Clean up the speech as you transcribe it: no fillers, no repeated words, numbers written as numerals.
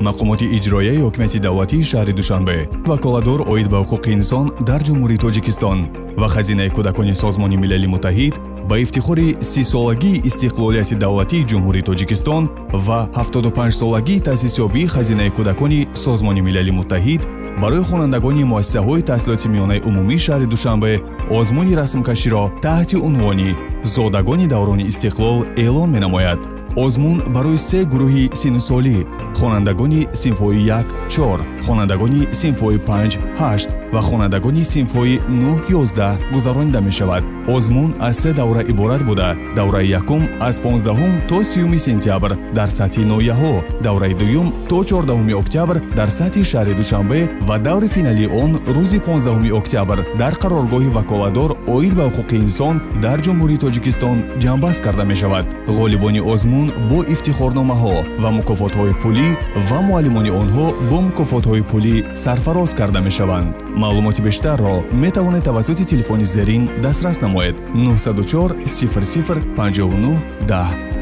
мақомоти иҷроияи ҳокимияти давлатии шаҳри Душанбе, ваколадор оид ба ҳуқуқи инсон дар ҷумҳурии Тоҷикистон ва хазинаи кӯдакони Созмони милали муттаҳид ба ифтихори 30-солагии истиқлолияти давлатии ҷумҳурии Тоҷикистон ва 75-солагии таъсисёбии хазинаи кӯдакони Созмони милали муттаҳид барои хонандагони муассисаҳои таҳсилоти миёнаи умумии шаҳри Душанбе озмуни расмкаширо таҳти унвони «Зодагони даврони истиқлол» эълон менамояд. озмун барои 3 гурӯҳи синусолӣ: хонандагони синфҳои 1-4, хонандагони синфҳои 5-8 ва хонандагони синфҳои 9-11 гузаронида мешавад. озмун аз 3 давра иборат буда, давраи якум аз 15 то 30 сентябр дар сатҳи ноҳияҳо, давраи дуюм то 14 октябр дар сатҳи шаҳри Душанбе ва даври финалии он рӯзи 15 октябр дар қароргоҳи ваколадор оид ба ҳуқуқи инсон дар ҷумҳурии Тоҷикистон ҷамъбаст карда мешавад. ғолибони озмун бо ифтихорномаҳо ва мукофотҳои пулӣ ва муаллимони онҳо бо мукофотҳои пулӣ сарфароз карда мешаванд. маълумоти бештарро метавонед тавассути телефони зерин дастрас намоед: 904 00 59 10.